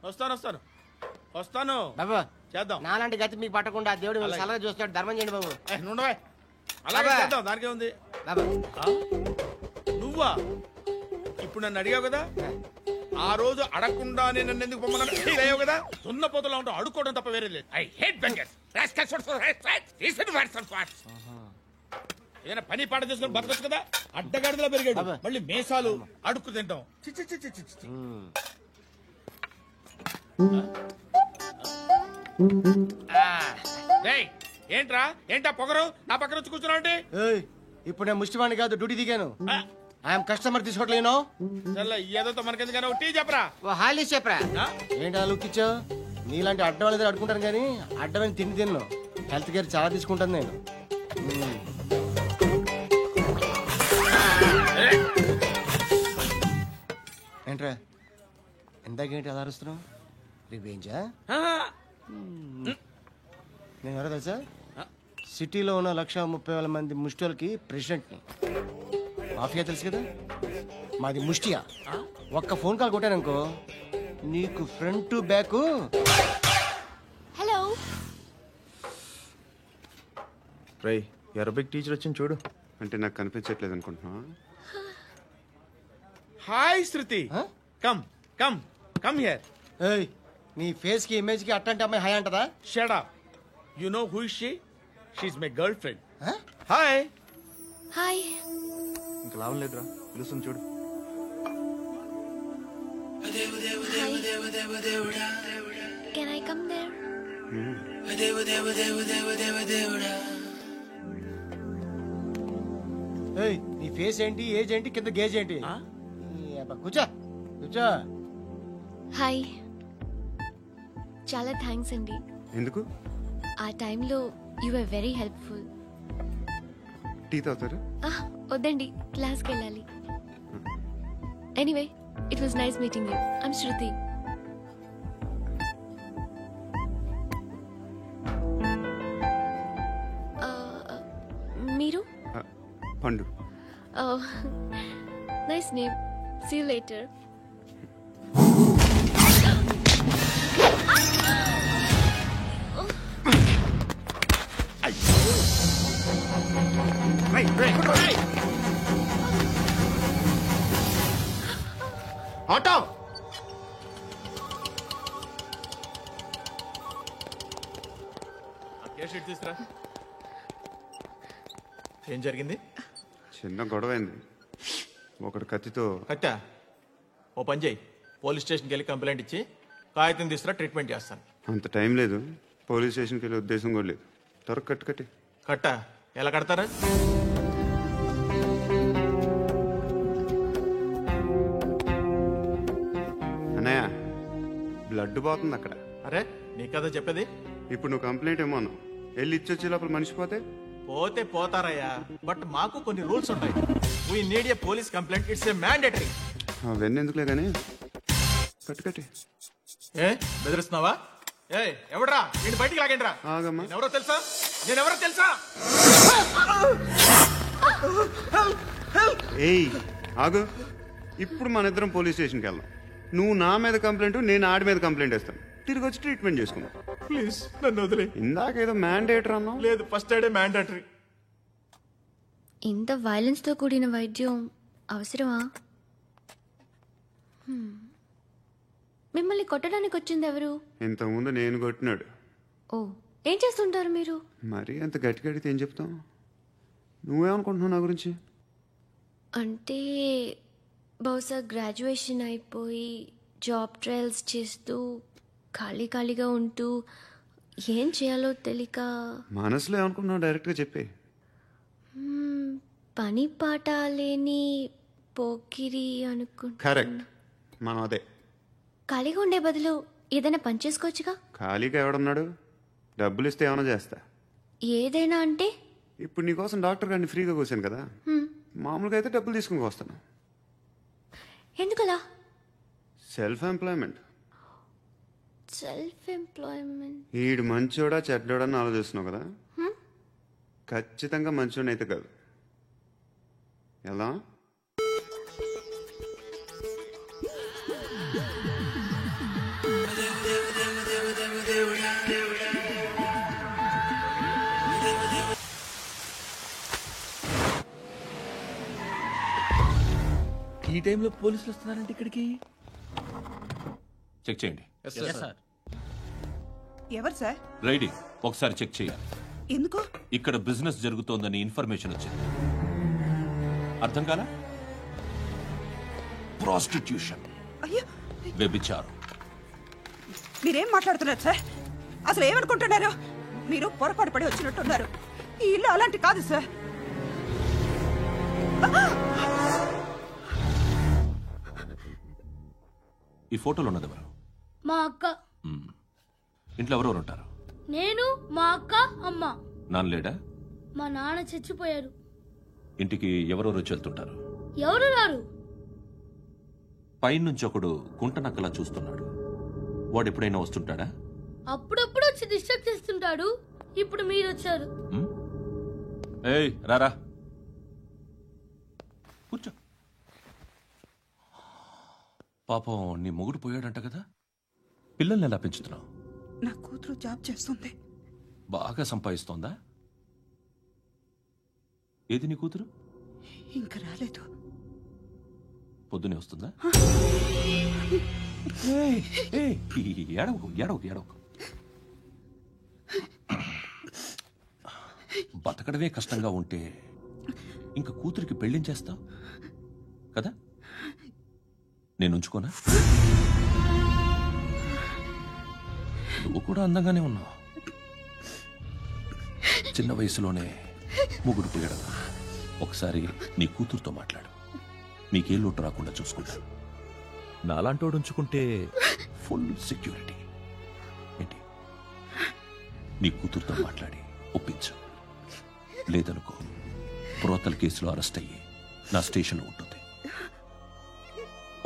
వస్తాను బాబు చేద్దాం. నాలాంటి గతి మీకు పట్టకుండా దేవుడు మిమ్మల్ని సలహా చూస్తాడు. ధర్మం చేయండి బాబు. నుండవే అలాగే అబ్బా. చేద్దాం, దానికే ఉంది. బాబు నువ్వా ఇప్పుడు నన్ను అడిగావు కదా, ఆ రోజు అడగకుండానే నన్ను ఎందుకు పొమ్మన్నాడు ఫీల్ అయ్యావు కదా. సున్న పోతలో ఉంటావు, అడుక్కోవడం తప్ప వేరే లేదు. I hate beggars. Rascals for right. Listen to words. ఏదైనా పని పాట చేసుకుని బతకొచ్చు కదా. అడ్డగాడిదలా పెరిగాడు, అబ్బా. మళ్ళీ మేసాలు అడుక్కు తింటాం. చి, చి, చి, చి, చి, చి. రేయ్, ఏంటా పొగరు నా పక్కన వచ్చి కూర్చున్నావు అంటే? ఏయ్, ఇప్పుడు నేను ముష్టివాణి కాదు, డ్యూటీ దిగాను. ఐఎమ్ కస్టమర్ తీసుకోవట్లేను. ఏదో మనకెందుకైనా టీ చెప్పరా. ఓ హాలీ చెప్పరా. ఆ? ఏంటి అలా లుక్ ఇచ్చావు? నీలాంటి అడ్డం వాళ్ళ దగ్గర అడుకుంటాను కానీ అడ్డమైన తిండి తిన్ను. హెల్త్ కేర్ చాలా తీసుకుంటాను నేను. ఏంట్రా ఇందాకేంటి అలా అరుస్తున్నావు? రివేంజా? నేను ఎవరో తెలుసా? సిటీలో ఉన్న 130,000 మంది ముష్టిలకి ప్రెసిడెంట్ని. మాఫియా తెలుసు కదా, మాది ముష్టియా. ఒక్క ఫోన్ కాల్ కొట్టాననుకో నీకు ఫ్రంట్ టు బ్యాక్. హలో రై అరబిక్ టీచర్ వచ్చింది చూడు. అంటే నాకు కనిపించట్లేదు అనుకుంటున్నా. Hi Shruti, come come come here. ఏయ్, నీ ఫేస్ కి ఇమేజ్ కి అట్లాంటి అమ్మాయి హాయ్ అంటదా? Shut up. You know who is she? She is my girlfriend. Hi. Hi. ఇంకా లాభం లేదురా, పిలుస్తుంది చూడు. Can I come there? ఏయ్, నీ ఫేస్ ఏంటి, ఏజ్ ఏంటి, కింద గేజ్ ఏంటి? కూర్చో కూర్చో. హాయ్. చాలా థ్యాంక్స్ అండి. ఎందుకు? ఆ టైంలో you are very helpful. Tea తాగుతారు? వద్దండి, క్లాస్కి వెళ్ళాలి. Anyway, it was nice meeting you. I'm Shruti. మీరు? Pandu. Nice name. See you later. Auto తీసుకురా. ఏం జరిగింది? చిన్న గొడవ అయింది. ఒకడు కత్తితో. కట్టా? ఓ పని చేయి, పోలీస్ స్టేషన్కి వెళ్ళి కంప్లైంట్ ఇచ్చి కాగితం తీసుకురా, ట్రీట్మెంట్ చేస్తాను. అంత టైం లేదు, పోలీస్ స్టేషన్కి వెళ్ళే ఉద్దేశం కూడా లేదు. త్వరగా కట్టి. కట్టా? ఎలా కడతారా? అన్నయ్య, బ్లడ్ పోతుంది అక్కడ. అరే నీ కదా చెప్పేది. ఇప్పుడు నువ్వు కంప్లైంట్ ఏమో అన్నావు, వెళ్ళి ఇచ్చొచ్చే లోపల మనిషి పోతే పోతే పోతారయ్యా, బట్ మాకు కొన్ని రూల్స్ ఉంటాయి. We need a police complaint, it's a mandatory. అవన్నీ ఎందుకులే కానీ కట్టి. ఏ బెదిరిస్తున్నావా? ఏ ఎవడ్రా నేను బయటికి లాగండి రా. ఆగమ్మా. ఎవరో తెలుసా? నేనెవరో తెలుసా? ఏయ్ ఆగు, ఇప్పుడు మన ఇద్దరం పోలీస్ స్టేషన్కి వెళ్దాం. నువ్వు నా మీద కంప్లైంట్, నేను ఆడి మీద కంప్లైంట్ వేస్తాను. తిరిగి వచ్చి ట్రీట్మెంట్ చేసుకుందాం. ప్లీజ్ నన్ను వదిలే. ఇందాకేదో మ్యాండేటర్ అన్నావు. లేదు, ఫస్ట్ ఎయిడే మ్యాండేటరీ. ఇంత వైలెన్స్ తో కూడిన వైద్యం అవసరమా? మిమ్మల్ని కొట్టడానికి వచ్చింది ఎవరు? ఇంతకుముందు నేను కొట్టినాడు. ఓ, ఏం చేస్తుంటారు మీరు? మరీ అంత గట్టి గడితే ఏం చెప్తాం? నువ్వేమనుకుంటున్నావు నా గురించి? అంటే బహుశా గ్రాడ్యుయేషన్ అయిపోయి జాబ్ ట్రయల్స్ చేస్తూ ఖాళీగా ఉంటూ ఏం చేయాలో తెలియక. మనసులో ఏమనుకుంటున్నావు డైరెక్ట్గా చెప్పే. పని పాట లేని పోకిరి అనుకుంటా. కరెక్ట్, మనం అదే. ఖాళీగా ఉండే బదులు ఏదైనా పని చేసుకోవచ్చుగా. ఖాళీగా ఎవడన్నాడు? డబ్బులు ఇస్తే ఏమైనా చేస్తా. ఏదైనా అంటే? ఇప్పుడు నీకోసం డాక్టర్ గారిని ఫ్రీగా కూర్చాను కదా, మామూలుగా అయితే డబ్బులు తీసుకుని వస్తాను. ఎందుకలా? Self employment. Self employment. ఈడు మంచోడా చెడ్డోడా అని ఆలోచిస్తున్నావు కదా, ఖచ్చితంగా మంచోడని అయితే కాదు. ఎలా? టైంలో పోలీసులు వస్తున్నారంటే ఇక్కడికి? చెక్ చేయండి. ఎవరు సార్? రైడీ ఒకసారి చెక్ చేయాలి. ఎందుకు? ఇక్కడ బిజినెస్ జరుగుతోందని ఇన్ఫర్మేషన్ వచ్చింది. అర్థం కాలా? ప్రాస్టిట్యూషన్, అయ్యో, వ్యభిచారం. మీరేం మాట్లాడుతున్నారు సార్? అసలు ఏమనుకుంటున్నారు? మీరు పొరపాటు పడి వచ్చినట్టున్నారు. ఈ ఇల్లు అలాంటి కాదు సార్. ఈ ఫోటోలో ఉన్నది ఎవరు? మా అక్క. ఇంట్లో ఎవరెవరు ఉంటారు? నేను, మా అక్క, అమ్మ. నాన్న లేడా? మా నాన్న చచ్చిపోయారు. ఇంటికి ఎవరెవరు వచ్చి వెళ్తుంటారు? ఎవరు రారు. పైనుంచి ఒకడు గుంట నక్కలా చూస్తున్నాడు. వాడు ఎప్పుడైనా వస్తుంటాడా? అప్పుడప్పుడు వచ్చి డిస్టర్బ్ చేస్తుంటాడు. ఇప్పుడు మీరు వచ్చారు. ఏయ్ రారా, కూర్చో. పాపం నీ మొగుడు పోయాడంట కదా, పిల్లల్ని ఎలా పెంచుతున్నావు? నా కూతురు జాబ్ చేస్తుంది. బాగా సంపాదిస్తోందా? ఏది నీ కూతురు? ఇంకా రాలేదు. పొద్దునే వస్తుందా? ఏయ్, ఏయ్, ఏడవకు ఏడవకు ఏడవకు. బతకడమే కష్టంగా ఉంటే ఇంకా కూతురికి పెళ్లించేస్తావు కదా? నేను ఉంచుకోనా? నువ్వు కూడా అందంగానే ఉన్నావు. చిన్న వయసులోనే ముగ్గురు పోయడం. ఒకసారి నీ కూతురుతో మాట్లాడు. నీకే లోటు రాకుండా చూసుకుంటాను. నాలాంటోడు ఉంచుకుంటే ఫుల్ సెక్యూరిటీ. ఏంటి? నీ కూతురుతో మాట్లాడి ఒప్పించు. లేదనుకో, ప్రోతల్ కేసులో అరెస్ట్ అయ్యి నా స్టేషన్లో ఉంటుంది.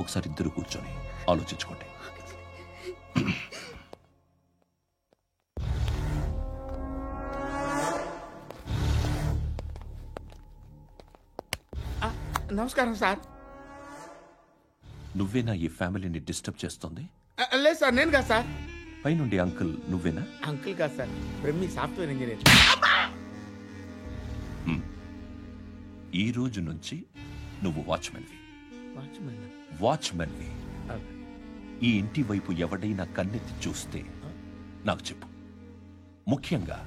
ఒకసారి ఇద్దరు కూర్చొని ఆలోచించుకోండి. నమస్కారం సార్. నువ్వేనా ఈ ఫ్యామిలీని డిస్టర్బ్ చేస్తోంది? లేదు సార్, నేను కాదు సార్. పైనుండి అంకుల్ నువ్వేనా? అంకుల్ కాదు సార్, బ్రహ్మి సాఫ్ట్వేర్ ఇంజనీర్. ఈ రోజు నుంచి నువ్వు వాచ్మెన్వి. వాచ్మెన్? వాచ్మెన్వి. ఈ ఇంటి వైపు ఎవడైనా కన్నెత్తి చూస్తే నాకు చెప్పు. ముఖ్యంగా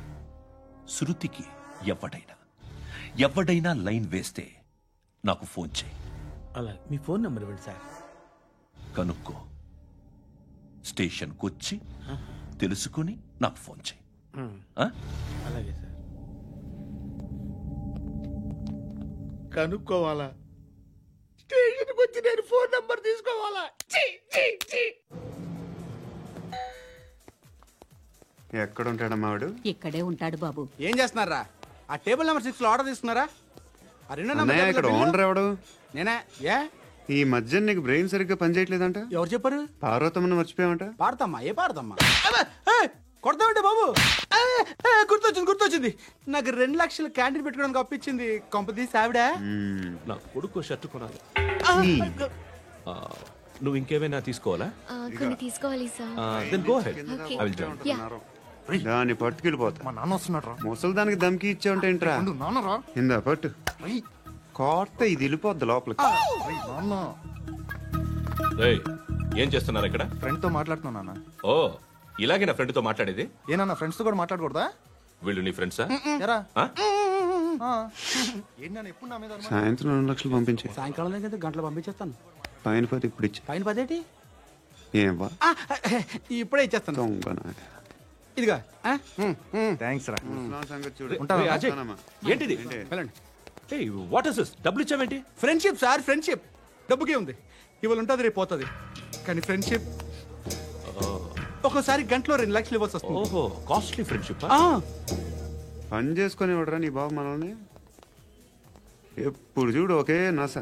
శృతికి ఎవడైనా లైన్ వేస్తే నాకు ఫోన్ చేయి. అలా మీ ఫోన్ నెంబర్ ఇవ్వండి సార్. కనుక్కో, స్టేషన్కి వచ్చి తెలుసుకుని నాకు ఫోన్ చేయి. అలాగే సార్. కనుక్కోవాలా? స్టేషన్కి వచ్చి నేను ఫోన్ నంబర్ తీసుకోవాలా? ఎక్కడ ఉంటాడమ్మా వాడు? ఇక్కడే ఉంటాడు బాబు. ఏం చేస్తున్నారా? ఆ టేబుల్ నెంబర్ 6 లో ఆర్డర్ తీసుకున్నారా? ఆ రెండో అన్నయ్య, ఇక్కడ ఓనర్ ఎవడు? నేనే. ఏ ఈ మధ్య నీకు బ్రెయిన్ సరిగ్గా పనిచేయట్లేదంట. ఎవరు చెప్పారు? పార్వతమ్మను మర్చిపోయామంట. పాడతామ్మా. ఏ పాడతామ్మా? కొడతామంటే బాబు. గుర్తొచ్చింది. నాకు 2 లక్షలు క్యాంటీన్ పెట్టుకోవడానికి అప్పించింది కొంపతీసి ఆవిడ. నా కొడుకు షర్ట్ కొనాలి. నువ్వు ఇంకేమైనా తీసుకోవాలా? కొన్ని తీసుకోవాలి sir. Then go ahead. Okay. I will join. దాన్ని పట్టుకెళ్ళిపోతా. మా నాన్న వస్తున్నాడు. ముసలి దానికి దమ్కి ఇచ్చావంటే ఏంట్రా? నాన్నరా ఇందా పట్టు. కోర్త ఇది వెళ్ళిపోద్ది లోపలికి. నాన్న రేయ్, ఏం చేస్తున్నారు ఇక్కడ? ఫ్రెండ్ తో మాట్లాడుతున్నా నాన్న. ఓ, ఇలాగే నా ఫ్రెండ్ తో మాట్లాడేది? ఏనా ఫ్రెండ్స్ తో కూడా మాట్లాడకూడదా? వీళ్ళు నీ ఫ్రెండ్సా? ఎరా ఆ? ఏంటి నాన్న ఎప్పుడు నా మీద అనుమానం? సాయంత్రం 2 లక్షలు పంపించే. సాయంకాలం దగ్గర గంటలు పంపించేస్తాను. పైన 10 ఇప్పుడు ఇచ్చే. పైన 10 ఏం వా ఇప్పుడే ఇచ్చేస్తాను. దొంగనా. ఇదిగా థ్యాంక్స్ రా. ముసలాం సంగతి చూడు. రేయ్, అజయ్, వస్తానమ్మా. ఏంటిది? వెళ్ళండి. Hey, what is this? డబ్బులు ఇచ్చావేంటి? Friendship sir, friendship. డబ్బుకే ఉంది. ఇవాళ ఉంటుంది, రేపు పోతుంది. కానీ ఫ్రెండ్షిప్ ఒక్కోసారి గంటలో 2 లక్షలు ఇవ్వాల్సి వస్తుంది. ఓహో, కాస్ట్లీ ఫ్రెండ్షిప్. పని చేసుకొని ఇవ్వడరా నీ బాబు మనల్ని. ఎప్పుడు చూడు ఒకే నస.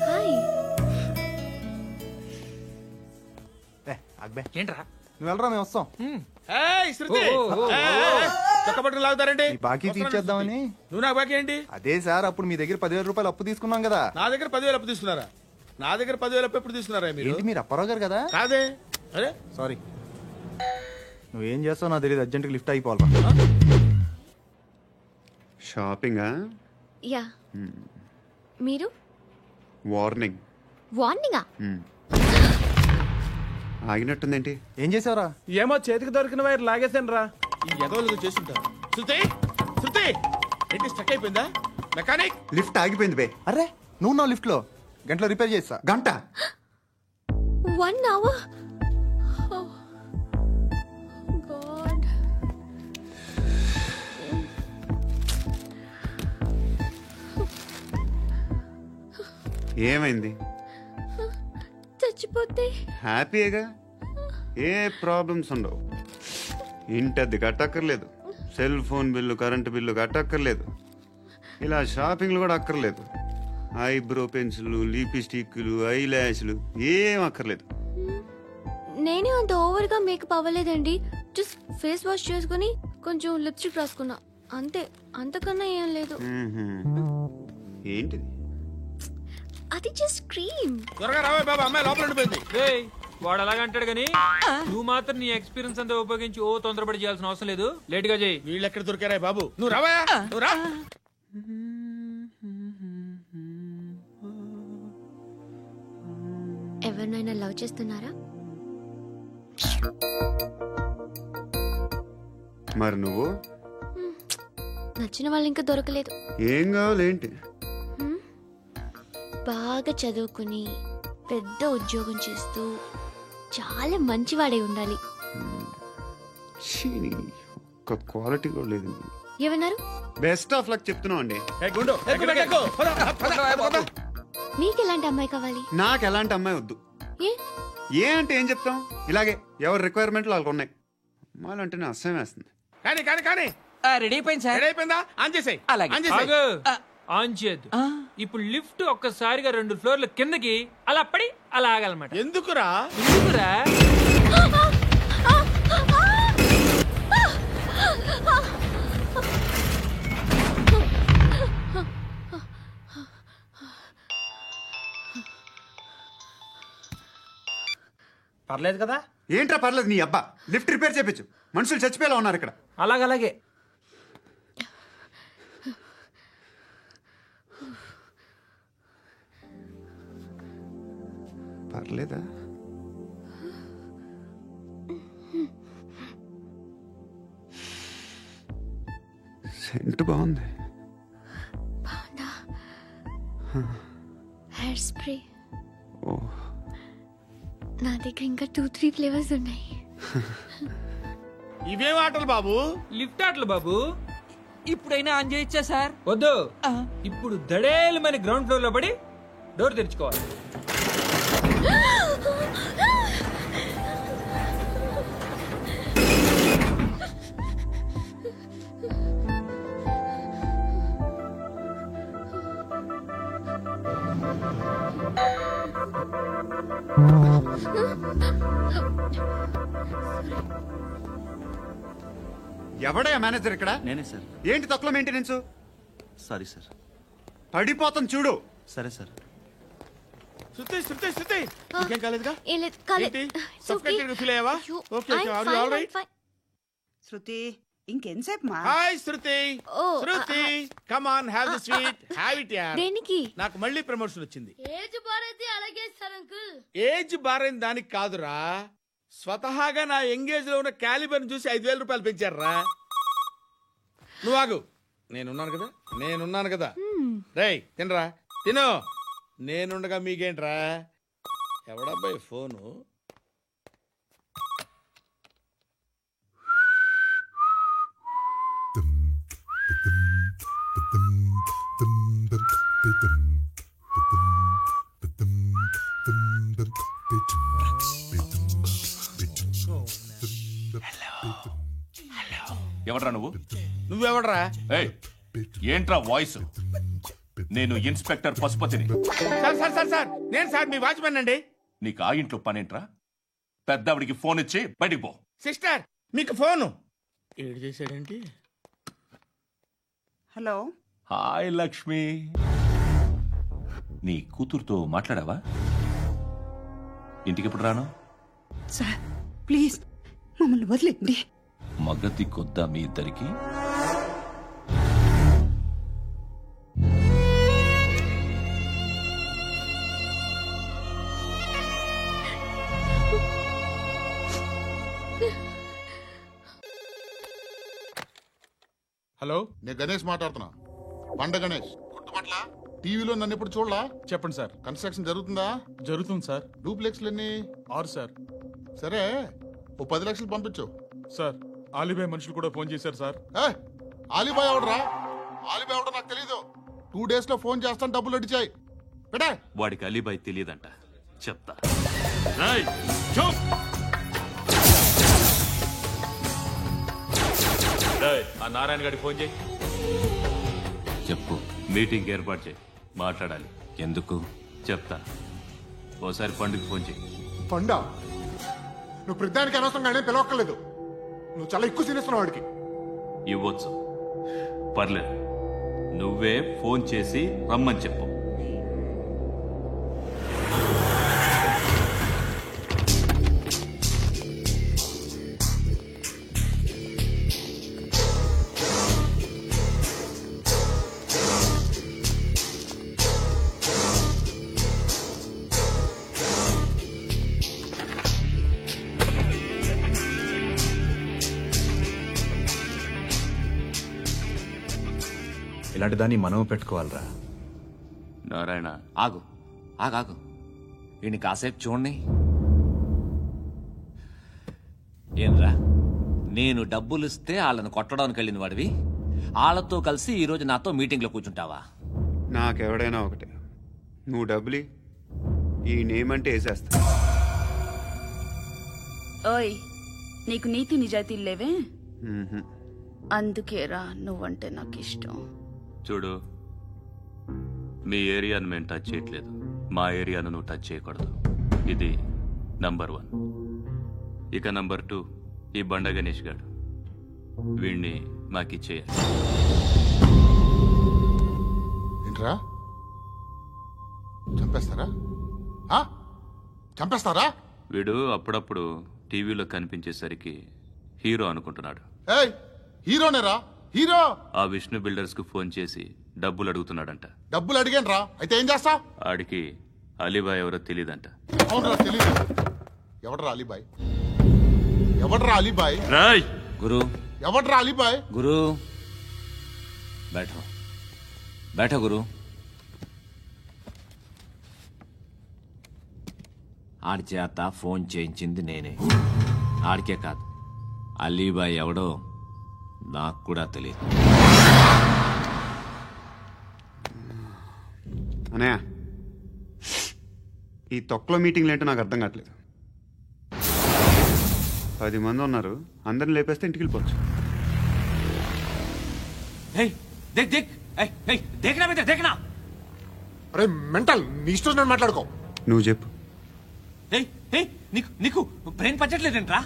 హాయ్. ఏంట్రా నువ్వు వెళ్ళరా, మేము వస్తాం. ఏయ్, శృతి! ఏయ్, చక్కబట్టలు లాగుతారండి. ఈ బాకీ తీర్చేద్దామని. నువ్వు నాకు బాకీ ఏంటి? అదే సార్, అప్పుడు మీ దగ్గర 10,000 రూపాయలు అప్పు తీసుకున్నాం కదా. నా దగ్గర 10,000 అప్పు తీసుకున్నారా? నా దగ్గర 10,000 అప్పు ఎప్పుడు తీసుకున్నారా మీరు? ఏంటి మీరు అప్పారావు గారు కదా? కాదే. అరే సారీ. నువ్వేం చేస్తావు నాకు తెలియదు, అర్జెంట్గా లిఫ్ట్ అయిపోవాలి. షాపింగా? యా. మీరు? వార్నింగ్. వార్నింగా? ఆగినట్టుందేంటి? ఏం చేసావురా? ఏమో చేతికి దొరికిన వైర్ లాగేసాను రా. ఈ ఎగవలు చేస్తుంటారు. శృతి శృతి ఏంటి స్టక్ అయిపోయిందా? మెకానిక్ లిఫ్ట్ ఆగిపోయింది బే. అరే నువ్వు నా లిఫ్ట్ లో గంటలో రిపేర్ చేస్తా. గంట? 1 hour? Oh, God. ఏమైంది? చచ్చిపోతే? హ్యాపీగా, ఏ ప్రాబ్లమ్స్ ఉండవు. ఇంటద్ది కట్టక్కర్లేదు, cell phone bill, current bill కట్టక్కర్లేదు, ఇలా షాపింగ్లు కూడా అక్కర్లేదు. ఐబ్రో పెన్సిల్, లిప్స్టిక్లు, ఐ ల్యాష్లు ఏం అక్కర్లేదు. నేనే అంత ఓవర్గా మేకప్ అవ్వలేదండి. జస్ట్ ఫేస్ వాష్ చేసుకుని కొంచెం లిప్స్టిక్ రాసుకున్నా అంతే. అంతకన్నా ఏం లేదు. ఏంటిది? అది జస్ట్ క్రీమ్. త్వరగా రావే బాబా, అమ్మాయి లోపల ఉండిపోయింది. వాడు అలాగంటాడు గానీ నువ్వు మాత్రం నీ ఎక్స్పీరియన్స్ అంతా ఉపయోగించి తొందరపడి చేయాల్సిన అవసరం లేదు. లేట్ గా చేయి. వీళ్ళు ఎక్కడ దొరికారా బాబు? నువ్వు రావా, నువ్వు రా. ఎవరినైనా లవ్ చేస్తున్నారా? మరి నువ్వు? నచ్చిన వాళ్ళు ఇంకా దొరకలేదు. ఏం కావాలేంటి? బాగా చదువుకుని పెద్ద ఉద్యోగం చేస్తూ చాలా మంచివాడై ఉండాలి. ఒక్క క్వాలిటీ కూడా లేదు. ఏమన్నారు? బెస్ట్ ఆఫ్ లక్ చెప్తున్నావు అండి. మీకు ఎలాంటి అమ్మాయి కావాలి? నాకు ఎలాంటి అమ్మాయి వద్దు. ఏ అంటే ఏం చెప్తాం, ఇలాగే ఎవరి రిక్వైర్మెంట్లు వాళ్ళకు ఉన్నాయి. అమ్మాయిలు అంటేనే అసహ్యం వేస్తుంది. కానీ కానీ కానీ రెడీ అయిపోయింది సార్. రెడీ అయిపోయిందా? ఆన్ చేసేయ్. ఆన్ చేయద్దు. ఇప్పుడు లిఫ్ట్ ఒక్కసారిగా 2 ఫ్లోర్ల కిందకి అలా పడి అలా ఆగాలన్నమాట. ఎందుకురా? ఎందుకురా? పర్లేదు కదా? ఏంట్రా పర్లేదు నీ అబ్బా. లిఫ్ట్ రిపేర్ చేయించు, మనుషులు చచ్చిపోయేలా ఉన్నారు ఇక్కడ. అలాగే పర్లేదా? సెంట్ బాగుంది. Hair spray. ఓ, నా దగ్గర ఇంకా 2-3 ఫ్లేవర్స్ ఉన్నాయి. ఇవేం ఆటలు బాబు? లిఫ్ట్ ఆటలు బాబు. ఇప్పుడైనా ఆన్ చేయొచ్చా సార్? వద్దు. ఇప్పుడు దడేలమని గ్రౌండ్ ఫ్లోర్ లో పడి డోర్ తెరుచుకోవాలి. ఎవడయ్యా మేనేజర్ ఇక్కడ? నేనే సార్. ఏంటి తక్కువ మెయింటెనెన్స్? Sorry sir. పడిపోతాం చూడు. సరే సార్. శృతి శృతి శృతి ఇంకేం కాలేదుగా? ఏం లేదు, కాలేదు. సఫోకేటెడ్ ఫీల్ అయ్యావా? Okay okay, are you all right? Shruti ఇంకెంతసేపు మా? Hi Shruti. Shruti come on, have the sweet, have it యార్. దేనికి? నాకు మళ్ళీ ప్రమోషన్ వచ్చింది. ఏజ్ బారైతే అలాగే సార్ అంకుల్. ఏజ్ బారైన దానికి కాదురా, స్వతహాగా నా ఎంగేజ్ లో ఉన్న క్యాలిబర్ చూసి 5,000 రూపాయలు పెంచారా. నువ్వు ఆగు, నేనున్నాను కదా. రేయ్ తినరా, తిను. నేనుండగా మీకేంట్రా? ఎవడబ్బాయి ఫోను? ఎవడ్రా నువ్వు? నువ్వెవడ్రా? ఏయ్, ఏంట్రా వాయిస్? నేను ఇన్స్పెక్టర్ పశుపతిని. సార్ సార్ సార్ సార్, నేను సార్ మీ వాచ్మెన్ అండి. నీకు ఆ ఇంట్లో పనేంట్రా? పెద్దవిడికి ఫోన్ ఇచ్చి బయటికి పో. సిస్టర్ మీకు ఫోను. ఏడు చేశాడేంటి? హలో. హాయ్ లక్ష్మి. నీ కూతురుతో మాట్లాడావా? ఇంటికి ఎప్పుడు రాను? సార్ ప్లీజ్ మమ్మల్ని వదిలేండి. మగతి కొద్దా మీ ఇద్దరికి? హలో, నేను గణేష్ మాట్లాడుతున్నా. బండ గణేష్ గుర్తుపట్ల టీవీలో నన్ను ఎప్పుడు చూడలా? చెప్పండి సార్. కన్స్ట్రక్షన్ జరుగుతుందా? జరుగుతుంది సార్. డూప్లెక్స్లు ఎన్ని? 6 సార్. సరే, ఓ 10 లక్షలు పంపించు సార్. ఆలిబాయ్ మనుషులు కూడా ఫోన్ చేశారు సార్. ఆలిబాయ్ ఎవడరా? ఆలిబాయ్ ఎవడో నాకు తెలీదు. 2 days లో ఫోన్ చేస్తాను, డబ్బులు అడిచాయి. పెట్టే. వాడికి అలీబాయ్ తెలియదంట, చెప్తా. ఆ నారాయణ గారికి ఫోన్ చేయి. చెప్పు. మీటింగ్ ఏర్పాటు చేయి, మాట్లాడాలి. ఎందుకు చెప్తా. ఓసారి పండుగ ఫోన్ చేయి. పండా, నువ్వు ప్రతిదానికి అనవసరంగానే పిలవక్కర్లేదు. నువ్వు చాలా ఎక్కువ సీనిస్తున్నావు వాడికి. ఇవ్వచ్చు, పర్లేదు. నువ్వే ఫోన్ చేసి రమ్మని చెప్పు. ఇలాంటి దాన్ని మనం పెట్టుకోవాలరా. నారాయణ, ఆగు ఆగాగు. ఈయన కాసేపు చూడండి. ఏంరా, నేను డబ్బులు ఇస్తే వాళ్ళని కొట్టడానికి వెళ్ళిన వాడివి, వాళ్ళతో కలిసి ఈరోజు నాతో మీటింగ్లో కూర్చుంటావా? నాకెవడైనా ఒకటే. నువ్వు డబ్బులి, ఈ నేమ్ అంటే వేసేస్తా. ఓయ్, నీకు నీతి నిజాయితీలు లేవే, అందుకేరా నువ్వంటే నాకు ఇష్టం. చూడు, మీ ఏరియాను మేము టచ్ చేయట్లేదు, మా ఏరియాను నువ్వు టచ్ చేయకూడదు. ఇది నంబర్ 1. ఇక నంబర్ 2, ఈ బండ గణేష్ గారు, వీణ్ణి మాకిచ్చేయాలి. ఏంట్రా, చంపేస్తారా? చంపేస్తారా? వీడు అప్పుడప్పుడు టీవీలో కనిపించేసరికి హీరో అనుకుంటున్నాడు. హీరోనేరా, హీరో. ఆ విష్ణు బిల్డర్స్ కు ఫోన్ చేసి డబ్బులు అడుగుతున్నాడంట. డబ్బులు అడిగాను రా, అయితే ఏం చేస్తా? ఆడికి అలీబాయ్ ఎవరో తెలీదంట. అవునరా, తెలీదు. ఎవడరా అలీబాయ్? ఎవడరా అలీబాయ్? రాయ్ గురు. ఎవడరా అలీబాయ్? గురు బైఠో, బైఠో గురు. ఆడి చేత ఫోన్ చేయించింది నేనే. ఆడికే కాదు, అలీబాయ్ ఎవడో నాకు కూడా తెలియదు. అనయ్య, ఈ తొక్కలో మీటింగ్లు ఏంటో నాకు అర్థం కావట్లేదు. 10 మంది ఉన్నారు, అందరిని లేపేస్తే ఇంటికి వెళ్ళిపోవచ్చు. అరే మెంటల్, నీ ఇష్టం నేను మాట్లాడుకో. నువ్వు చెప్పు. నీకు బ్రెయిన్ పచ్చట్లేదంట్రా?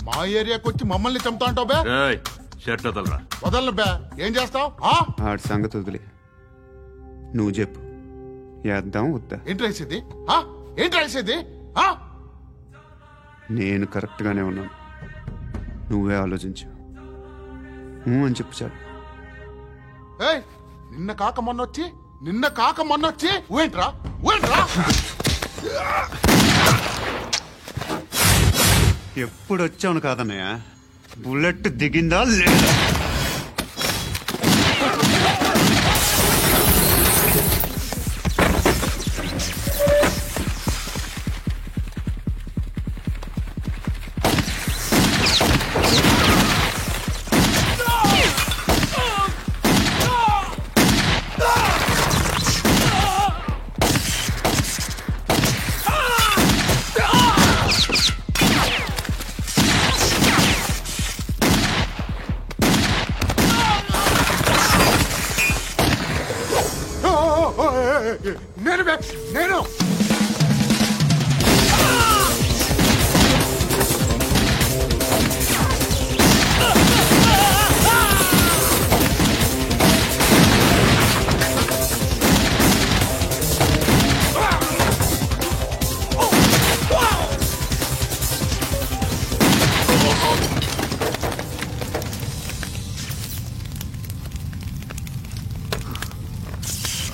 మా ఏరియాకి వచ్చి మమ్మల్ని చంపుతా అంటావు బే? షర్ట్ వదలరా. వదలను బే. ఏం చేస్తావు? ఆడి సంగతి వదిలే, నువ్వు చెప్పు. వేద్దాం వద్దా? ఏంటి రాసేది? ఏంటి రాసేది? నేను కరెక్ట్ గానే ఉన్నాను, నువ్వే ఆలోచించు. అని చెప్పు చాలు. నిన్న కాక మొన్నొచ్చి ఊయంట్రా. ఎప్పుడు వచ్చావును కాదన్నయ్య, బుల్లెట్ దిగిందా లేదా? నేను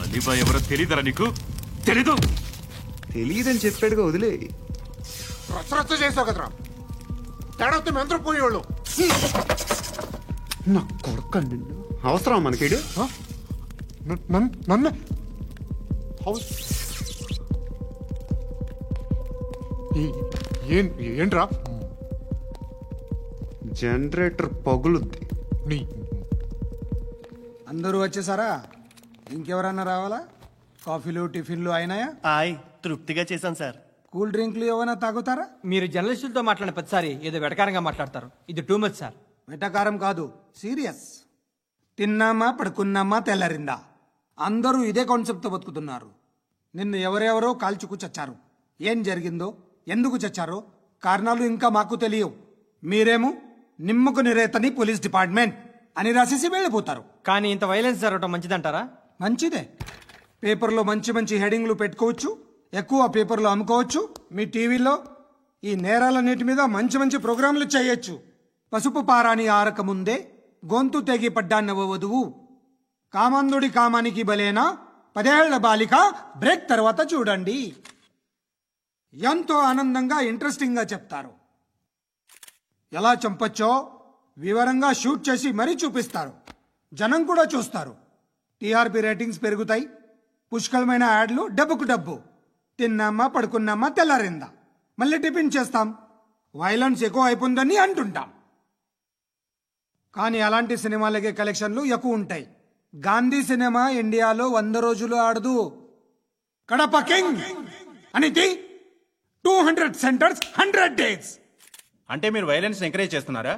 అలీబాయ్ ఎవరో తెలీదరా నీకు? తెలీదు? తెలీదని చెప్పాడుగా, వదిలే. రచ్చ చేసావు కదరా. తేడా వస్తే మెంతరం పోయేవాళ్ళు. నా కొడుకు అవసరం మనకి నన్ను ఏంట్రా? జనరేటర్ పగులుద్ది. అందరూ వచ్చేసారా? ఇంకెవరన్నా రావాలా? కాఫీలు టిఫిన్లు అయినాయా? తృప్తిగా చేశాను సార్. కూల్ డ్రింక్లు ఏమైనా తాగుతారా? మీరు జర్నలిస్టులతో మాట్లాడిన ప్రతిసారి ఏదో వెటకారంగా మాట్లాడతారు. ఇది టూ మచ్ సార్. వెటకారం కాదు, సీరియస్. తిన్నామా పడుకున్నామా తెల్లరిందా, అందరూ ఇదే కాన్సెప్ట్తో బతుకుతున్నారు. నిన్ను ఎవరెవరో కాల్చుకు చచ్చారు. ఏం జరిగిందో, ఎందుకు చచ్చారో కారణాలు ఇంకా మాకు తెలియవు. మీరేమో నిమ్మకు నిరేతని పోలీస్ డిపార్ట్మెంట్ అని రాసేసి వెళ్ళిపోతారు. కానీ ఇంత వైలెన్స్ జరగడం మంచిదంటారా? మంచిదే. పేపర్లో మంచి మంచి హెడింగ్లు పెట్టుకోవచ్చు, ఎక్కువ పేపర్లు అమ్ముకోవచ్చు. మీ టీవీలో ఈ నేరాలన్నిటి మీద మంచి మంచి ప్రోగ్రాంలు చేయొచ్చు. పసుపు పారాని ఆరక ముందే గొంతు తెగి పడ్డాన్నవ వధువు, కామందుడి కామానికి బలేనా 10 ఏళ్ల బాలిక బ్రేక్ తర్వాత చూడండి. ఎంతో ఆనందంగా ఇంట్రెస్టింగ్గా చెప్తారు. ఎలా చంపచ్చో వివరంగా షూట్ చేసి మరీ చూపిస్తారు. జనం కూడా చూస్తారు. టీఆర్పీ రేటింగ్స్ పెరుగుతాయి. పుష్కలమైన యాడ్లు, డబ్బుకు డబ్బు. తిన్నామా పడుకున్నామా తెల్లారిందా, మళ్ళీ టిఫిన్ చేస్తాం. వైలెన్స్ ఎక్కువ అయిపోయిందని అంటుంటాం. కానీ అలాంటి సినిమాలకే కలెక్షన్లు ఎక్కువ ఉంటాయి. గాంధీ సినిమా ఇండియాలో 100 రోజులు ఆడదు. కడప కింగ్ అనేది 200 సెంటర్స్ 100 డేస్. అంటే మీరు వైలెన్స్ ఎంకరేజ్ చేస్తున్నారా?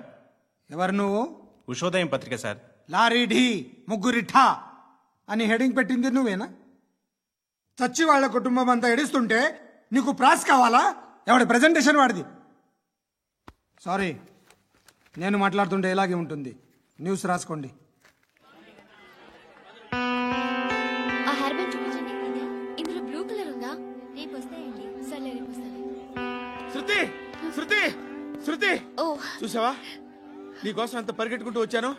ఎవరు నువ్వు? ఉషోదయం పత్రిక సార్. లారీ ఢీ ముగ్గురి ఠా అని హెడింగ్ పెట్టింది నువ్వేనా? చచ్చి వాళ్ళ కుటుంబం అంతా ఎడుస్తుంటే నీకు ప్రాస్ కావాలా? ఎవడి ప్రెజెంటేషన్ వాడిది. సారీ, నేను మాట్లాడుతుంటే ఇలాగే ఉంటుంది. న్యూస్ రాసుకోండి. ఆ హెయిర్ బ్యాండ్ చూపించండి. ఇందులో బ్లూ కలర్ ఉందా? రేపు వస్తాయండి. సర్లే, రేపు వస్తాను. శృతి, శృతి, శృతి, ఓ చూసావా నీకోసం ఎంత పరిగెట్టుకుంటూ వచ్చాను.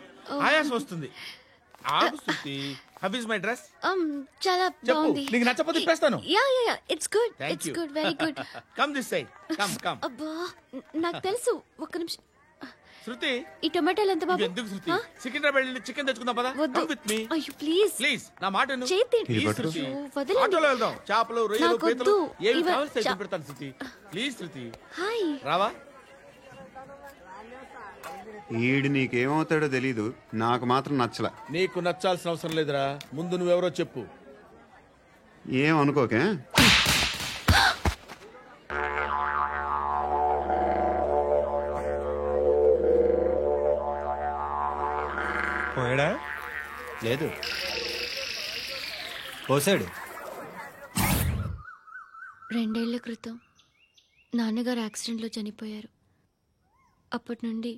ఆయాసం వస్తుంది. ఆగు Shruti. How is my dress? చాలా చెప్పు. బాగుంది. నీకు నచ్చకపోతే తిప్పేస్తాను. Yeah yeah yeah, it's good. Thank it's you. Good, very good. Come this side. Come come. అబ్బా, నాకు తెలుసు. ఒక్క నిమిషం. శృతి, ఈ టొమాటోలు ఎంత బాబు? ఎందుకు శృతి? సికింద్రాబాద్ వెళ్ళి చికెన్ తెచ్చుకుందాం పదా. వద్దు. Come with me. అయ్యో ప్లీజ్ ప్లీజ్ నా మాట విను. చేతి Please, శృతి. వదలండి. ఆటోలో వెళ్దాం. చేపలు, రొయ్యలు, నాకు పీతలు వద్దు. ఏమి ఇవ- కావాలి చా- పెడతాను శృతి. Please Shruti. హాయ్. రావా? ఈడు నీకేమవుతాడో తెలీదు, నాకు మాత్రం నచ్చలా. నీకు నచ్చాల్సిన అవసరం లేదురా. ముందు నువ్వెవరో చెప్పు. ఏమనుకోకే. పోయాడా? లేదు, పోసాడు. 2 ఏళ్ల క్రితం నాన్నగారు యాక్సిడెంట్లో చనిపోయారు. అప్పటి నుండి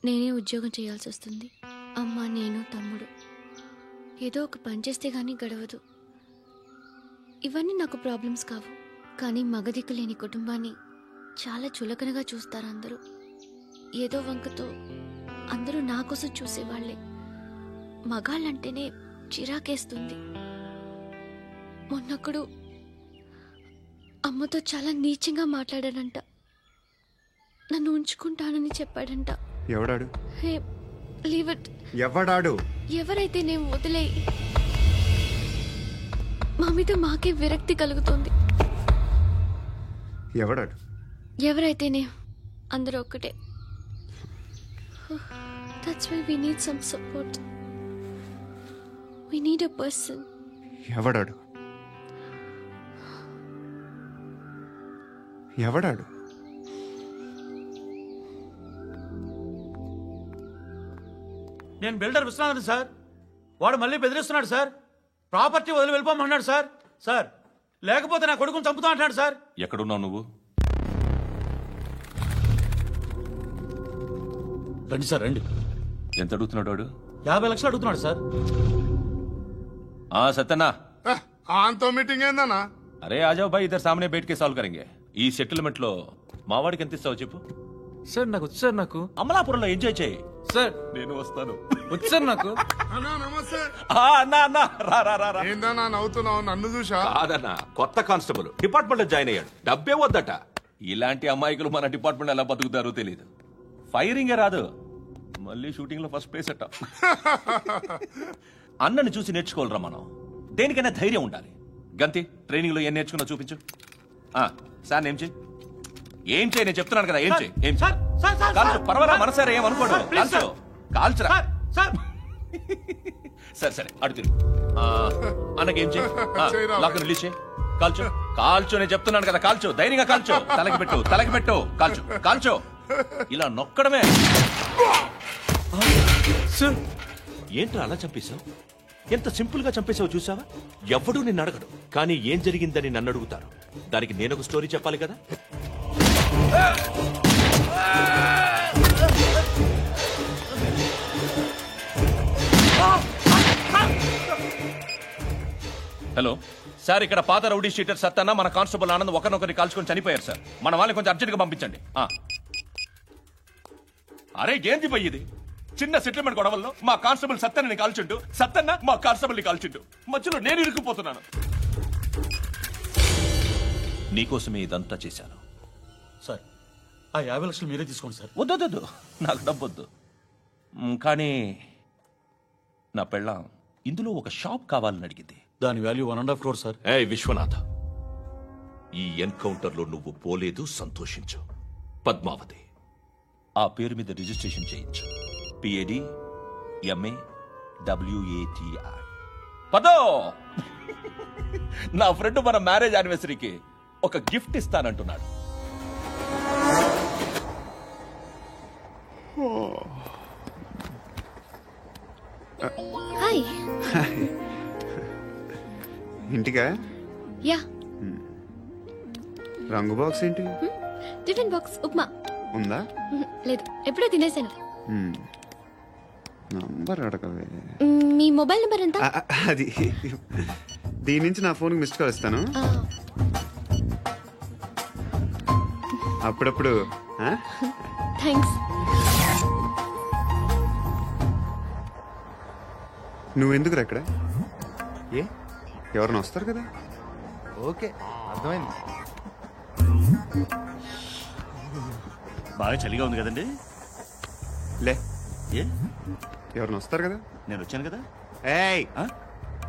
నేనే ఉద్యోగం చేయాల్సి వస్తుంది. అమ్మ, నేను, తమ్ముడు. ఏదో ఒక పని చేస్తే గానీ గడవదు. ఇవన్నీ నాకు ప్రాబ్లమ్స్ కావు. కానీ మగదిక్కు లేని కుటుంబాన్ని చాలా చులకనగా చూస్తారు అందరూ. ఏదో వంకతో అందరూ నా కోసం చూసేవాళ్లే. మగాళ్ళంటేనే చిరాకేస్తుంది. మొన్నొక్కడు అమ్మతో చాలా నీచంగా మాట్లాడాడంట. నన్ను ఉంచుకుంటానని చెప్పాడంట. ఎవడాడు? హే, లీవ్ ఇట్. ఎవడాడు? ఎవరైతే నేను వదిలేయి. మా మీద మాకే విరక్తి కలుగుతుంది. ఎవడాడు? ఎవరైతేనే అందరూ ఒక్కటే. That's why we need some support. We need a person. ఎవడాడు? ఎవడాడు? నేను బిల్డర్ విశ్వనాథన్ సార్. వాడు మళ్ళీ బెదిరిస్తున్నాడు సార్. ప్రాపర్టీ వదిలి వెళ్ళిపోమన్నాడు సార్. సార్, లేకపోతే నా కొడుకుని చంపుతా అంటున్నాడు సార్. ఎక్కడున్నావు నువ్వు? రండి సార్, రండి. ఎంత అడుగుతున్నాడు వాడు? 50 లక్షలు అడుగుతున్నాడు సార్. సత్యనా, ఆంతో మీటింగ్ ఏందన్నా? అరే ఆజావ్ భాయ్, ఇద్దరు సామనే బయటకే సాల్వ్ కరెంగే. ఈ సెటిల్మెంట్ లో మావాడికి ఎంత ఇస్తావు చెప్పు. సార్ నాకు వచ్చు సార్. నాకు అమలాపురంలో ఎంజాయ్ చేయి సార్. నేను వస్తాను. వచ్చు సార్ నాకు. అన్నా నమస్తే. అన్నా అన్నా, రా రా రా. ఏందన్నా నవ్వుతున్నావు? నన్ను చూసా? కాదన్నా, కొత్త కానిస్టేబుల్ డిపార్ట్మెంట్ లో జాయిన్ అయ్యాడు. డబ్బే వద్దట. ఇలాంటి అమాయకులు మన డిపార్ట్మెంట్ ఎలా బతుకుతారో తెలియదు. ఫైరింగే రాదు, మళ్ళీ షూటింగ్ లో ఫస్ట్ ప్లేస్ అట్ట. అన్నని చూసి నేర్చుకోవాలరా మనం. దేనికైనా ధైర్యం ఉండాలి. గంతి ట్రైనింగ్ లో ఏం నేర్చుకున్నా చూపించు. సార్ ఏం చేయి నేను చెప్తున్నాను కదా. ఏం చేయి కాల్చు. పర్వాలా మనసారా ఏం అనుకోడు. కాల్చు కాల్చురా. సరే అడుగుతుంది. అన్నకేం చేయి లాక్ రిలీజ్ చేయి. కాల్చు కాల్చు నేను చెప్తున్నాను కదా. కాల్చు ధైర్యంగా కాల్చు. తలకి పెట్టు కాల్చు కాల్చు. ఇలా నొక్కడమే. ఏంట్రా అలా చంపేశావు? ఎంత సింపుల్ గా చంపేశావు చూసావా? ఎవడూ నిన్ను అడగడు, కానీ ఏం జరిగిందని నన్ను అడుగుతారు. దానికి నేను ఒక స్టోరీ చెప్పాలి కదా. హలో సార్, ఇక్కడ పాత రౌడీ షీటర్ సత్తన్న మన కానిస్టేబుల్ ఆనంద్ ఒకరినొకరిని కాల్చుకొని చనిపోయారు సార్. మన వాళ్ళని కొంచెం అర్జెంట్ గా పంపించండి. అరే ఏంది పోయి ఇది? చిన్న సెటిల్మెంట్ గొడవల్లో మా కానిస్టేబుల్ సత్తన్నని కాల్చుంటూ, సత్తన్న మా కానిస్టేబుల్ ని కాల్చుంటూ మధ్యలో నేను ఇరుక్కుపోతున్నాను. నీకోసమే ఇదంతా చేశాను సార్. ఆ 50 లక్షలు మీరే తీసుకోండి సార్. వద్దొద్దు, నాకు డబ్బొద్దు. కానీ నా పెళ్ళాం ఇందులో ఒక షాప్ కావాలని అడిగింది. దాని వాల్యూ 1.5 crore సార్. ఏ విశ్వనాథ, ఈ ఎన్కౌంటర్ లో నువ్వు పోలేదు, సంతోషించు. పద్మావతి ఆ పేరు మీద రిజిస్ట్రేషన్ చేయించు. PADMAWATI. పదో, నా ఫ్రెండ్ మన మ్యారేజ్ యానివర్సరీకి ఒక గిఫ్ట్ ఇస్తానంటున్నాడు. హాయ్. ఇంటికా? యా. రంగు బాక్స్ ఏంటి? టిఫిన్ బాక్స్ ఉప్మా ఉందా? లేదు, ఎప్పుడో తినేసాను. నంబర్ అడగవే. మీ మొబైల్ నెంబర్ ఎంత? అది దీని నుంచి నా ఫోన్కి మిస్డ్ కాల్ ఇస్తాను. అప్పుడప్పుడు. థ్యాంక్స్. నువ్వెందుకురా ఇక్కడ? ఏ ఎవరైనా వస్తారు కదా. ఓకే, అర్థమైంది. బాగా చలిగా ఉంది కదండి. లే, ఏ ఎవరైనా వస్తారు కదా. నేను వచ్చాను కదా. ఏయ్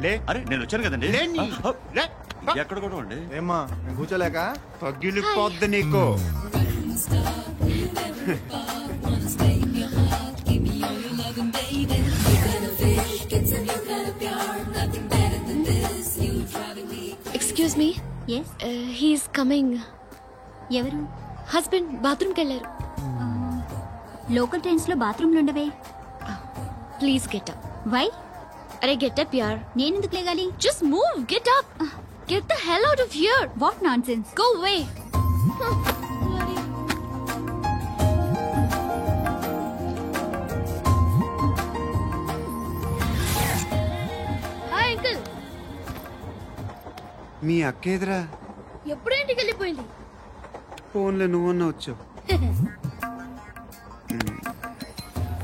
లే. అరే నేను వచ్చాను కదండి. ఎక్కడ కూడా అండి. ఏమ్మా కూర్చోలేక పగిలిపోద్ది నీకు. Excuse me. He's coming. ఎవరు? హస్బెండ్ బాత్రూమ్కి వెళ్ళారు. లోకల్ ట్రైన్స్ లో బాత్రూమ్లు ఉండవే. Please get up. వై? అరే గెట్ అప్ యార్. నేనెందుకు లేగాలి? Just move, get up. Get the hell out of here. What nonsense. Go away. Hi uncle. మీ అక్క ఎదురా? ఎప్పుడు ఇంటికి వెళ్ళిపోయింది. ఫోన్లో నువ్వన్నా వచ్చావు.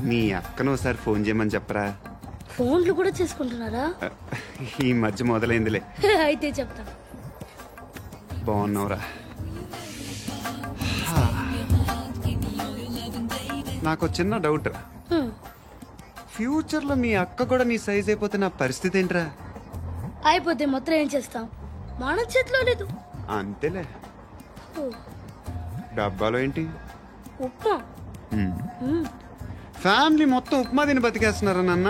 మీ అక్కను ఒకసారి ఫోన్ చేయమని చెప్పరా. ఫోన్లు కూడా చేసుకుంటున్నారా? ఈ మధ్య మొదలైందిలే. అయితే చెప్తా. బాగున్నావురా? నాకు చిన్న డౌట్ రా. ఫ్యూచర్ లో మీ అక్క కూడా నీ సైజ్ అయిపోతే నా పరిస్థితి ఏంట్రా? అయిపోతే మొత్తం ఏం చేస్తాం, మన చేతిలో లేదు. అంతేలే. డబ్బాలో ఏంటి? ఉప్మా. ఫ్యామిలీ మొత్తం ఉప్మా తిని బతికేస్తున్నారా నాన్న?